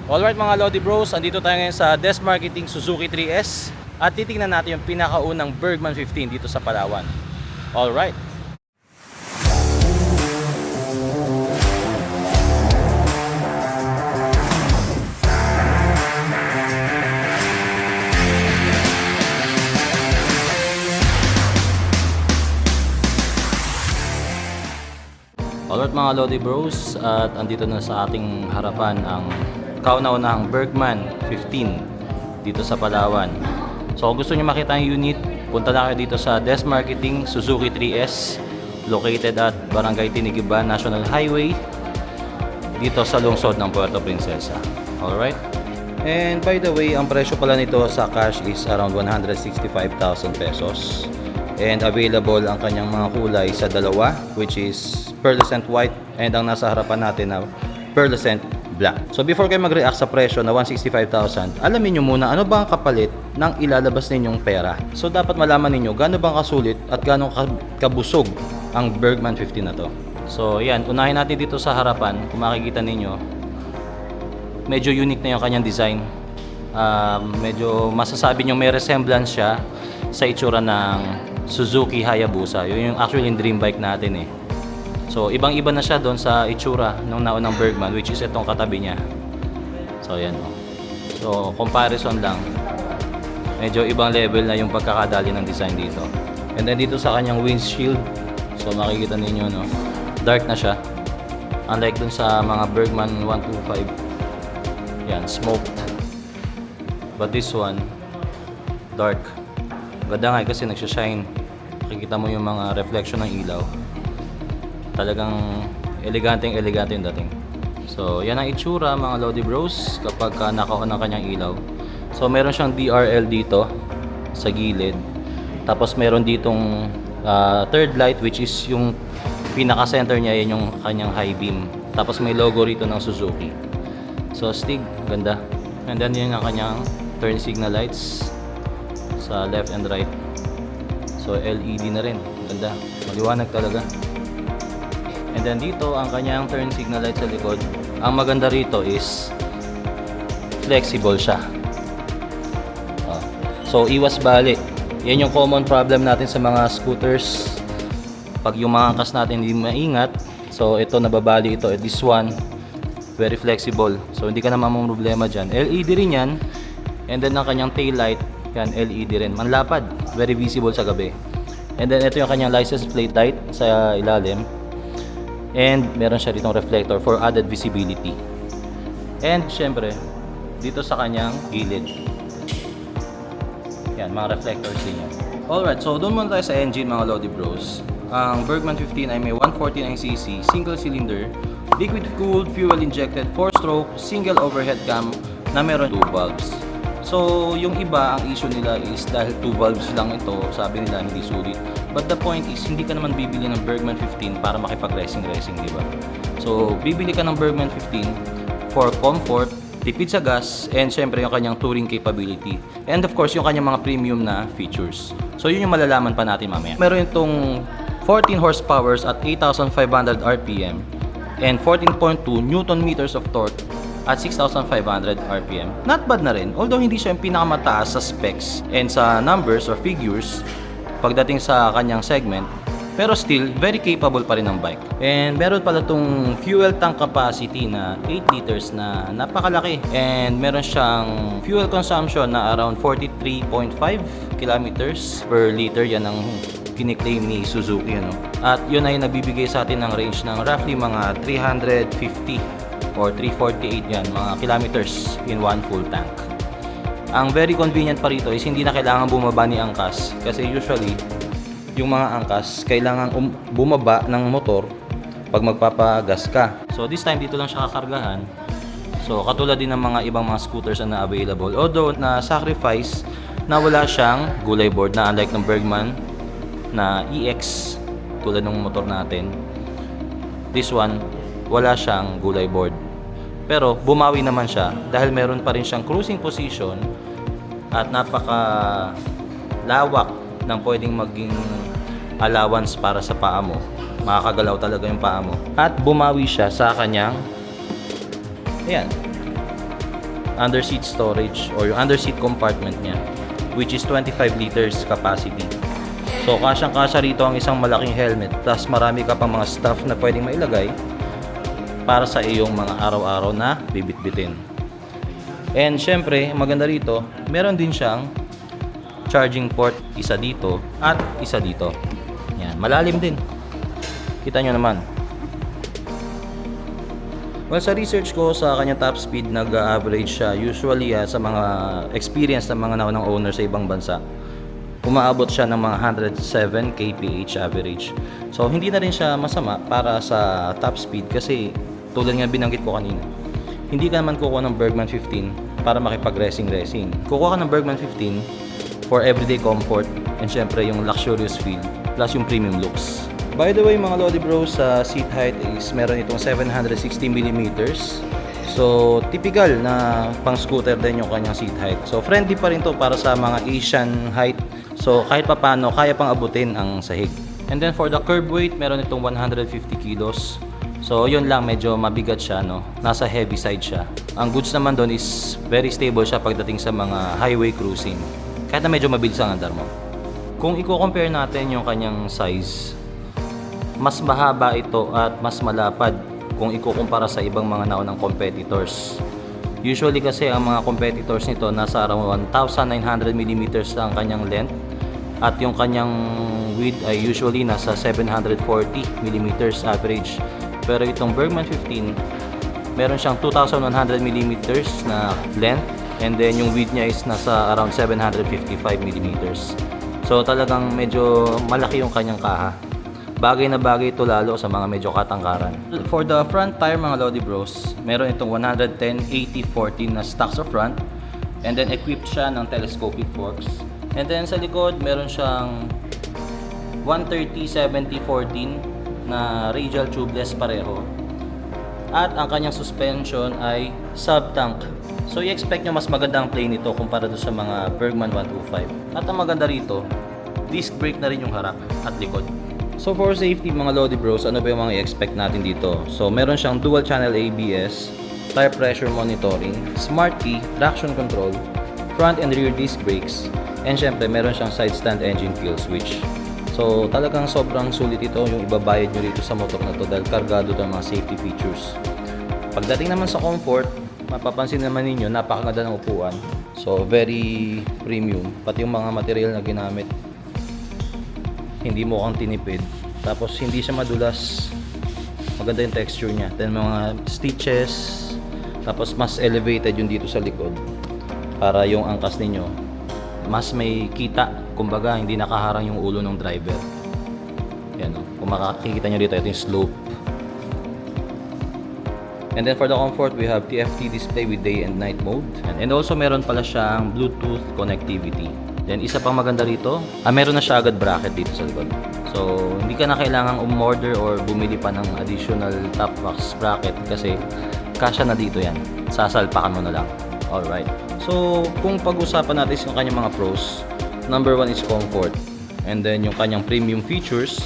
Alright mga Lodi Bros, andito tayo ngayon sa Des Marketing Suzuki 3S at titingnan natin yung pinakaunang Bergman 15 dito sa Palawan. Alright. Alright mga Lodi Bros, at andito na sa ating harapan ang kauna-unahang Bergman 15 dito sa Palawan. So kung gusto niyo makita ang unit, punta na kayo dito sa Des Marketing Suzuki 3S, located at Barangay Tinigiban National Highway dito sa lungsod ng Puerto Princesa. Alright. And by the way, ang presyo pala nito sa cash is around 165,000 pesos. And available ang kanyang mga kulay sa dalawa, which is pearlescent white and ang nasa harapan natin na pearlescent black. So before kayo mag-react sa presyo na 165,000, alamin nyo muna ano ba ang kapalit ng ilalabas ninyong pera. So dapat malaman ninyo gaano bang kasulit at gaano kabusog ang Bergman 15 na to. So yan, unahin natin dito sa harapan. Kung makikita ninyo, medyo unique na yung kanyang design. Medyo masasabi nyo may resemblance siya sa itsura ng Suzuki Hayabusa. Yun yung actually yung dream bike natin eh. So ibang-iba na siya doon sa itsura ng naunang Bergman, which is itong katabi niya. So yan oh. So comparison lang, medyo ibang level na yung pagkakadali ng design dito. And then dito sa kanyang windshield, so makikita ninyo no, dark na siya. Unlike dun sa mga Bergman 125, yan, smoked. But this one, dark. Ganda nga kasi nagsashine. Makikita mo yung mga reflection ng ilaw. Talagang elegante yung dating. So yan ang itsura mga Lodi Bros kapag naka-on ang kanyang ilaw. So meron siyang DRL dito sa gilid. Tapos meron ditong third light, which is yung pinaka-center niya, yan yung kanyang high beam. Tapos may logo rito ng Suzuki. So astig, ganda. And then yun ang kanyang turn signal lights sa left and right. So LED na rin, ganda, maliwanag talaga. And then dito ang kanyang turn signal light sa likod. Ang maganda rito is flexible siya. So iwas bali. Yan yung common problem natin sa mga scooters. Pag yung mga angkas natin hindi maingat, so ito nababali ito. This one, very flexible. So hindi ka naman problema dyan. LED rin yan. And then ang kanyang tail light, yan LED rin. Manlapad, very visible sa gabi. And then ito yung kanyang license plate light sa ilalim. And meron siya ditong reflector for added visibility. And syempre, dito sa kanyang gilid, yan, mga reflectors din yan. Alright, so doon muna tayo sa engine mga Lodi Bros. Ang Bergman 15 ay may 149cc, single cylinder, liquid cooled, fuel injected, 4-stroke, single overhead cam na meron 2 valves. So yung iba, ang issue nila is dahil 2 valves lang ito, sabi nila hindi sulit. But the point is, hindi ka naman bibili ng Bergman 15 para makipag-racing, di ba? So bibili ka ng Bergman 15 for comfort, tipid sa gas, and syempre yung kanyang touring capability. And of course, yung kanyang mga premium na features. So yun yung malalaman pa natin mamaya. Meron itong 14 horsepower at 8,500 RPM and 14.2 Newton meters of torque at 6,500 RPM. Not bad na rin, although hindi siya yung pinakamataas sa specs and sa numbers or figures pagdating sa kanyang segment, pero still, very capable pa rin ng bike. And meron pala itong fuel tank capacity na 8 liters na napakalaki. And meron siyang fuel consumption na around 43.5 kilometers per liter. Yan ang kiniklaim ni Suzuki. Ano? At yun ay nabibigay sa atin ng range ng roughly mga 350 or 348 yan, mga kilometers in one full tank. Ang very convenient pa rito is hindi na kailangan bumaba ni angkas. Kasi usually, yung mga angkas, kailangan bumaba ng motor pag magpapagas ka. So this time dito lang siya kakargahan. So katulad din ng mga ibang mga scooters na available. Although na sacrifice na wala siyang gulay board na unlike ng Bergman na EX tulad ng motor natin. This one, wala siyang gulay board. Pero bumawi naman siya dahil meron pa rin siyang cruising position at napaka lawak ng pwedeng maging allowance para sa paa mo. Makakagalaw talaga yung paa mo. At bumawi siya sa kanyang, ayan, underseat storage or yung underseat compartment niya, which is 25 liters capacity. So kasyang-kasya rito ang isang malaking helmet, plus marami ka pang mga stuff na pwedeng mailagay para sa iyong mga araw-araw na bibitbitin. And syempre, maganda rito, meron din siyang charging port, isa dito at isa dito. Yan, malalim din. Kita nyo naman. Well, sa research ko sa kanyang top speed, nag-average siya usually sa mga experience ng mga naunang owner sa ibang bansa. Umaabot siya ng mga 107 kph average. So, hindi na rin siya masama para sa top speed kasi tulad nga binanggit ko kanina. Hindi ka naman kukuha ng Bergman 15 para makipag-racing. Kukuha ka ng Bergman 15 for everyday comfort and syempre yung luxurious feel plus yung premium looks. By the way mga Lodi Bros, sa seat height is meron itong 760mm. So typical na pang scooter din yung kanyang seat height. So friendly pa rin to para sa mga Asian height. So kahit papano kaya pang abutin ang sahig. And then for the curb weight, meron itong 150 kilos. So yun lang, medyo mabigat siya, no? Nasa heavy side siya. Ang goods naman doon is very stable siya pagdating sa mga highway cruising. Kahit na medyo mabilis ang andar mo. Kung i-compare natin yung kanyang size, mas mahaba ito at mas malapad kung ikukumpara sa ibang mga naunang competitors. Usually kasi ang mga competitors nito nasa around 1,900mm ang kanyang length at yung kanyang width ay usually nasa 740mm average. Pero itong Bergman 15, meron siyang 2,100mm na length and then yung width niya is nasa around 755mm. So talagang medyo malaki yung kanyang kaha. Bagay na bagay ito lalo sa mga medyo katangkaran. For the front tire mga Lodi Bros, meron itong 110/80/14 na stock sa front and then equipped siya ng telescopic forks. And then sa likod, meron siyang 130/70/14 na radial tubeless pareho. At ang kanyang suspension ay sub-tank. So i-expect nyo mas magandang play nito kumpara doon sa mga Bergman 125. At ang maganda rito, disc brake na rin yung harap at likod. So for safety mga Lodi Bros, ano ba yung mga i-expect natin dito? So meron siyang dual channel ABS, tire pressure monitoring, smart key, traction control, front and rear disc brakes, and syempre meron siyang side stand engine kill switch. So talagang sobrang sulit ito yung ibabayad nyo dito sa motor na to dahil kargado ito ng mga safety features. Pagdating naman sa comfort, mapapansin naman ninyo napakaganda ng upuan. So very premium, pati yung mga material na ginamit hindi mo kang tinipid, tapos hindi siya madulas, maganda yung texture niya, then mga stitches, tapos mas elevated yung dito sa likod para yung angkas ninyo mas may kita, kumbaga hindi nakaharang yung ulo ng driver. Yan o, kung makikita nyo dito, ito yung slope. And then for the comfort, we have TFT display with day and night mode, and also meron pala siyang Bluetooth connectivity. Then isa pang maganda rito, meron na siya agad bracket dito sa likod. So hindi ka na kailangang umorder or bumili pa ng additional top box bracket kasi kasya na dito yan. Sasalpakan mo na lang. Alright. So kung pag-usapan natin yung kanyang mga pros, number 1 is comfort. And then yung kanyang premium features,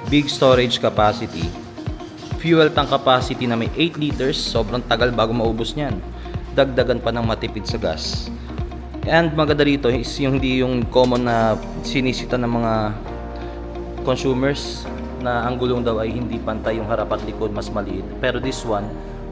big storage capacity, fuel tank capacity na may 8 liters, sobrang tagal bago maubos niyan. Dagdagan pa ng matipid sa gas. And maganda rito is yung hindi yung common na sinisita ng mga consumers na ang gulong daw ay hindi pantay, yung harap at likod mas maliit. Pero this one,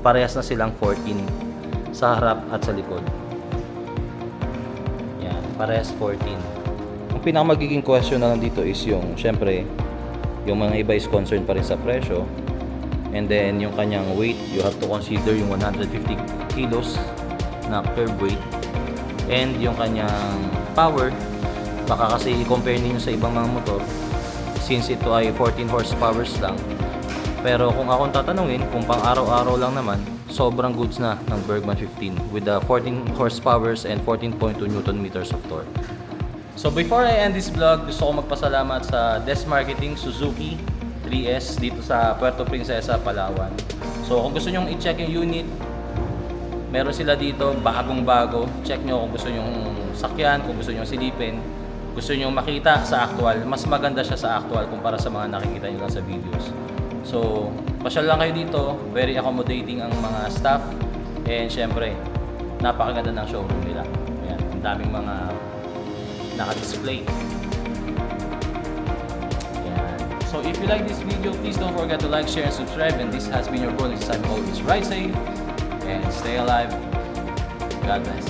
parehas na silang 14 sa harap at sa likod. Yan, parehas 14. Ang pinaka magiging question na lang dito is yung, syempre, yung mga iba is concerned pa rin sa presyo. And then yung kanyang weight, you have to consider yung 150 kilos na curb weight. And yung kanyang power, baka kasi i-compare niyo sa ibang mga motor since ito ay 14 horsepower lang. Pero kung akong tatanungin, kung pang araw-araw lang naman, sobrang goods na ng Bergman 15 with the 14 horsepower and 14.2 Newton meters of torque. So before I end this vlog, gusto ko magpasalamat sa Des Marketing Suzuki 3S dito sa Puerto Princesa, Palawan. So kung gusto nyo i-check yung unit, meron sila dito, bagong-bago. Check nyo kung gusto nyo sakyan, kung gusto nyo silipin, gusto nyo makita sa actual. Mas maganda siya sa actual kumpara sa mga nakikita nyo lang sa videos. So, pasyal lang kayo dito. Very accommodating ang mga staff. And syempre, napakaganda ng showroom nila. Ayan, ang daming mga naka-display. Ayan. So if you like this video, please don't forget to like, share, and subscribe. And this has been your bonus. I'm always ride safe and stay alive. God bless.